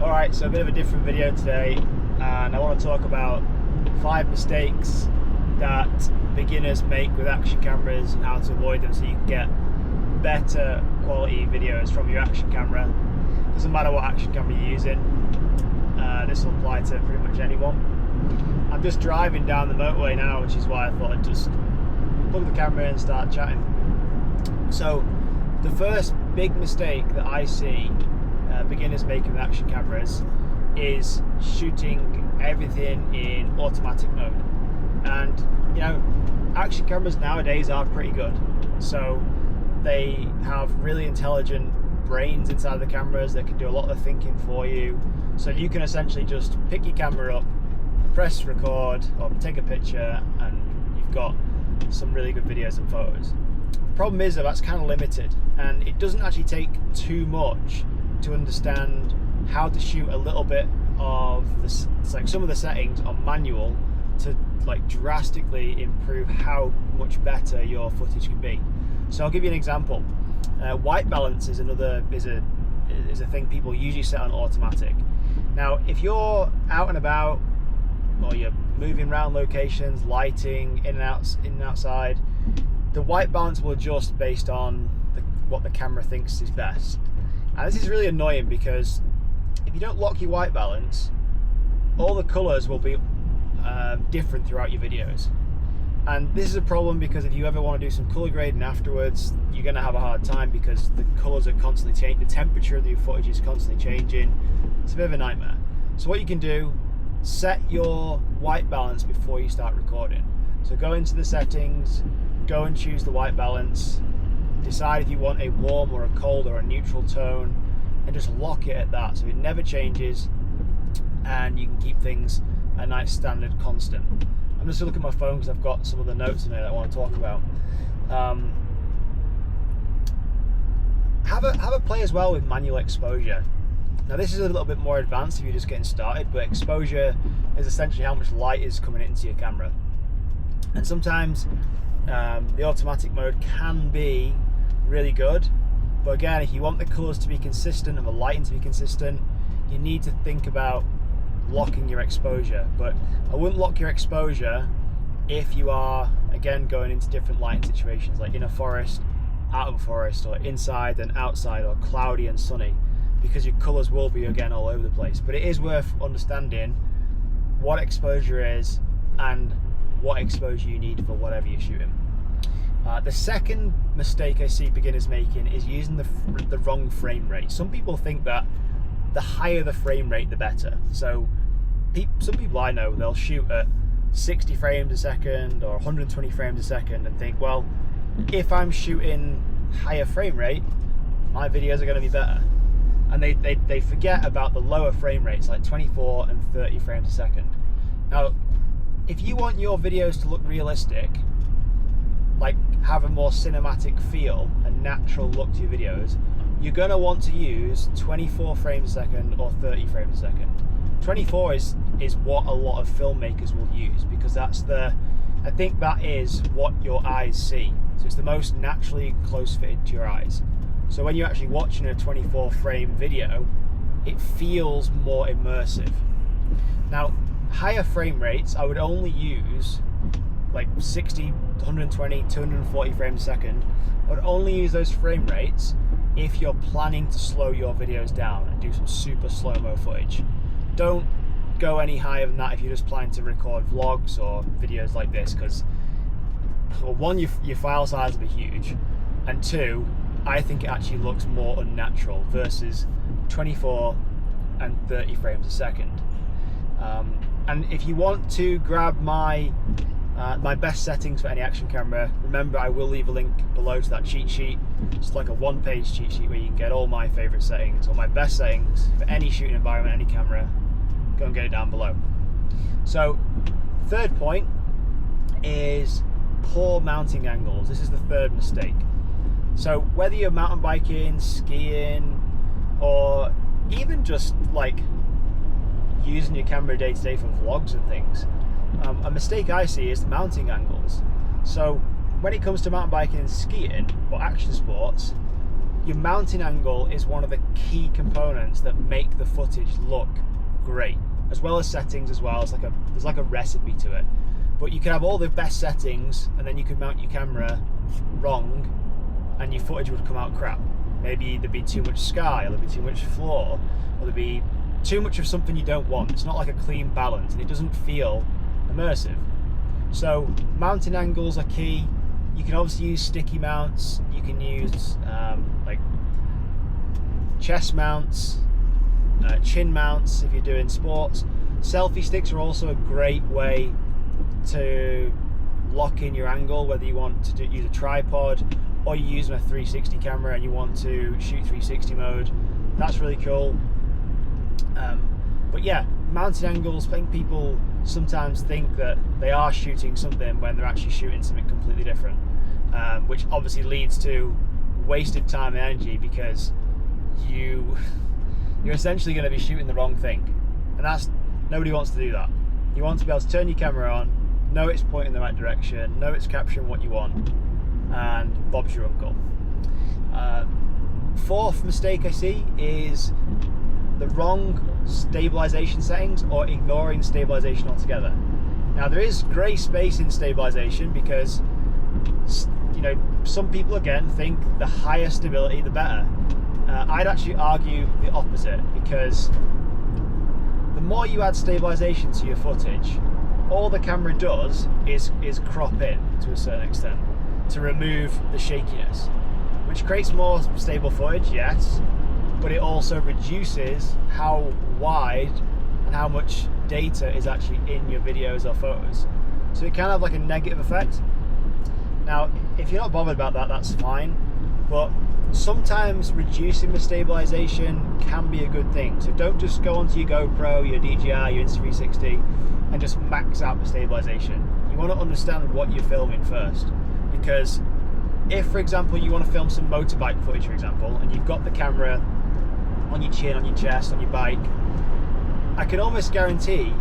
Alright, so a bit of a different video today, and I want to talk about 5 mistakes that beginners make with action cameras and how to avoid them so you can get better quality videos from your action camera. Doesn't matter what action camera you're using, this will apply to pretty much anyone. I'm just driving down the motorway now, which is why I thought I'd just plug the camera in and start chatting. So the first big mistake that I see beginners making with action cameras is shooting everything in automatic mode. And you know, action cameras nowadays are pretty good, so they have really intelligent brains inside the cameras that can do a lot of the thinking for you, so you can essentially just pick your camera up, press record or take a picture, and you've got some really good videos and photos. The problem is that that's kind of limited, and it doesn't actually take too much to understand how to shoot a little bit of this, like some of the settings on manual, to like drastically improve how much better your footage can be. So I'll give you an example. White balance is a thing people usually set on automatic. Now, if you're out and about, or you're moving around locations, lighting, in and outside, the white balance will adjust based on what the camera thinks is best. And this is really annoying because if you don't lock your white balance, all the colors will be different throughout your videos. And this is a problem because if you ever want to do some color grading afterwards, you're going to have a hard time because the colors are constantly changing, the temperature of your footage is constantly changing. It's a bit of a nightmare. So what you can do, set your white balance before you start recording. So go into the settings, go and choose the white balance, decide if you want a warm or a cold or a neutral tone, and just lock it at that so it never changes, and you can keep things a nice standard constant. I'm just looking at my phone because I've got some of the notes in there that I want to talk about. Have a play as well with manual exposure. Now this is a little bit more advanced if you're just getting started, but exposure is essentially how much light is coming into your camera. And sometimes the automatic mode can be really good, but again, if you want the colors to be consistent and the lighting to be consistent, you need to think about locking your exposure. But I wouldn't lock your exposure if you are, again, going into different lighting situations, like in a forest, out of a forest, or inside and outside, or cloudy and sunny, because your colors will be, again, all over the place. But it is worth understanding what exposure is and what exposure you need for whatever you're shooting. The second mistake I see beginners making is using the wrong frame rate. Some people think that the higher the frame rate, the better. So some people I know, they'll shoot at 60 frames a second or 120 frames a second and think, well, if I'm shooting higher frame rate, my videos are going to be better. And they forget about the lower frame rates, like 24 and 30 frames a second. Now, if you want your videos to look realistic, like have a more cinematic feel, a natural look to your videos, you're going to want to use 24 frames a second or 30 frames a second. 24 is what a lot of filmmakers will use, because I think that is what your eyes see. So it's the most naturally close fitted to your eyes. So when you're actually watching a 24 frame video, it feels more immersive. Now, higher frame rates, I would only use like 60, 120, 240 frames a second. I would only use those frame rates if you're planning to slow your videos down and do some super slow-mo footage. Don't go any higher than that if you're just planning to record vlogs or videos like this, because, well, one, your file size will be huge, and two, I think it actually looks more unnatural versus 24 and 30 frames a second. And if you want to grab my best settings for any action camera, remember I will leave a link below to that cheat sheet. It's like a one-page cheat sheet where you can get all my favorite settings, or my best settings for any shooting environment, any camera. Go and get it down below. So, third point is poor mounting angles. This is the third mistake. So whether you're mountain biking, skiing, or even just like using your camera day to day for vlogs and things, a mistake I see is the mounting angles. So when it comes to mountain biking and skiing or action sports, your mounting angle is one of the key components that make the footage look great, as well as settings as well. There's like a recipe to it. But you can have all the best settings, and then you could mount your camera wrong, and your footage would come out crap. Maybe there'd be too much sky, or there'd be too much floor, or there'd be too much of something you don't want. It's not like a clean balance, and it doesn't feel immersive. So mounting angles are key. You can obviously use sticky mounts. You can use like chest mounts, chin mounts if you're doing sports. Selfie sticks are also a great way to lock in your angle, whether you want to use a tripod or you're using a 360 camera and you want to shoot 360 mode. That's really cool. But yeah, mounted angles, I think people sometimes think that they are shooting something when they're actually shooting something completely different, which obviously leads to wasted time and energy, because you're essentially going to be shooting the wrong thing, and nobody wants to do that. You want to be able to turn your camera on, know it's pointing the right direction, know it's capturing what you want, and Bob's your uncle. Fourth mistake I see is the wrong stabilization settings, or ignoring stabilization altogether. Now, there is grey space in stabilization, because some people again think the higher stability the better. I'd actually argue the opposite, because the more you add stabilization to your footage, all the camera does is crop in to a certain extent to remove the shakiness, which creates more stable footage, yes, but it also reduces how wide and how much data is actually in your videos or photos. So it can have like a negative effect. Now, if you're not bothered about that, that's fine, but sometimes reducing the stabilization can be a good thing. So don't just go onto your GoPro, your DJI, your Insta360 and just max out the stabilization. You want to understand what you're filming first, because if, for example, you want to film some motorbike footage, for example, and you've got the camera on your chin, on your chest, on your bike, I can almost guarantee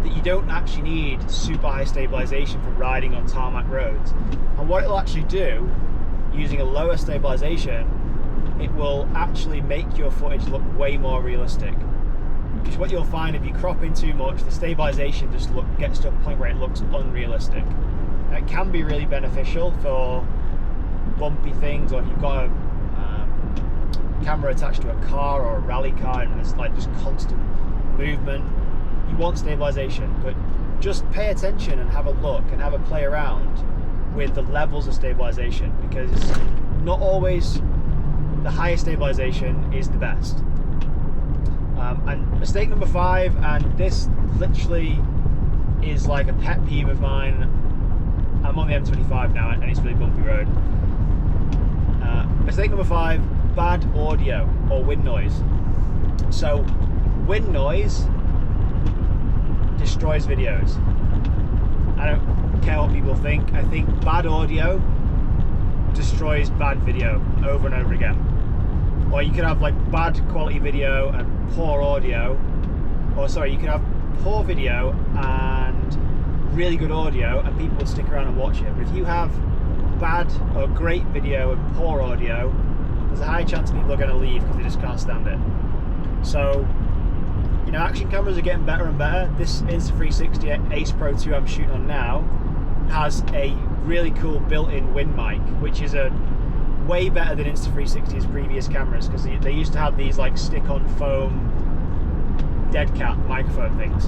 that you don't actually need super high stabilization for riding on tarmac roads. And what it'll actually do, using a lower stabilization, it will actually make your footage look way more realistic. Because what you'll find, if you crop in too much, the stabilization just gets to a point where it looks unrealistic. And it can be really beneficial for bumpy things, or if you've got a camera attached to a car or a rally car and there's like just constant movement, you want stabilization. But just pay attention and have a look and have a play around with the levels of stabilization, because not always the highest stabilization is the best. And mistake number 5, and this literally is like a pet peeve of mine. I'm on the M25 now and it's really bumpy road. Mistake number 5, bad audio or wind noise. So wind noise destroys videos. I don't care what people think. I think bad audio destroys bad video over and over again. Or you could have like bad quality video and poor audio, or sorry, you could have poor video and really good audio and people would stick around and watch it. But if you have bad or great video and poor audio, there's a high chance people are going to leave because they just can't stand it. So, action cameras are getting better and better. This Insta360 Ace Pro 2 I'm shooting on now has a really cool built-in wind mic, which is a way better than Insta360's previous cameras, because they used to have these like stick-on foam dead cat microphone things,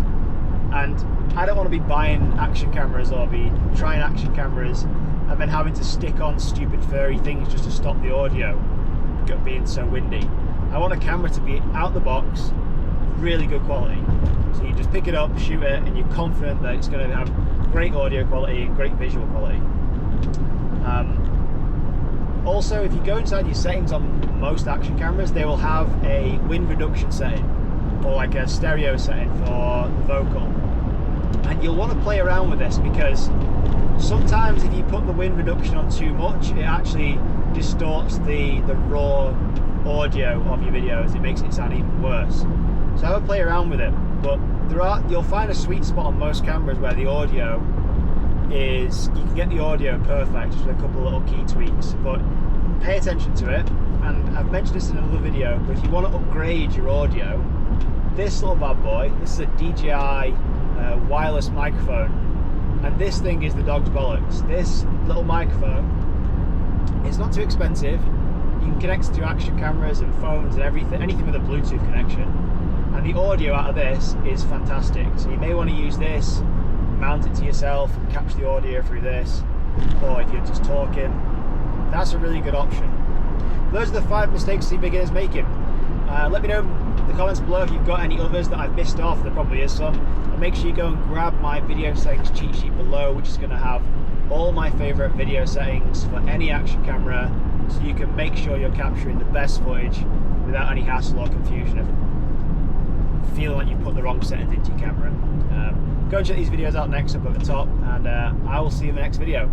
and I don't want to be buying action cameras or be trying action cameras and then having to stick on stupid furry things just to stop the audio being so windy. I want a camera to be out the box, really good quality. So you just pick it up, shoot it, and you're confident that it's going to have great audio quality and great visual quality. Also, if you go inside your settings on most action cameras, they will have a wind reduction setting, or like a stereo setting for the vocal. And you'll want to play around with this, because sometimes if you put the wind reduction on too much, it actually distorts the raw audio of your videos. It makes it sound even worse. So have a play around with it. But you'll find a sweet spot on most cameras where the audio is, you can get the audio perfect just with a couple of little key tweaks, but pay attention to it. And I've mentioned this in another video, but if you want to upgrade your audio, this little bad boy. This is a DJI wireless microphone, and this thing is the dog's bollocks. This little microphone, it's not too expensive. You can connect it to action cameras and phones and everything, anything with a Bluetooth connection. And the audio out of this is fantastic. So you may want to use this, mount it to yourself and capture the audio through this, or if you're just talking, that's a really good option. Those are the 5 mistakes the beginners making. Let me know in the comments below if you've got any others that I've missed off. There probably is some. And make sure you go and grab my video settings cheat sheet below, which is going to have all my favourite video settings for any action camera, so you can make sure you're capturing the best footage without any hassle or confusion of feeling like you put the wrong settings into your camera. Go and check these videos out next up at the top, and I will see you in the next video.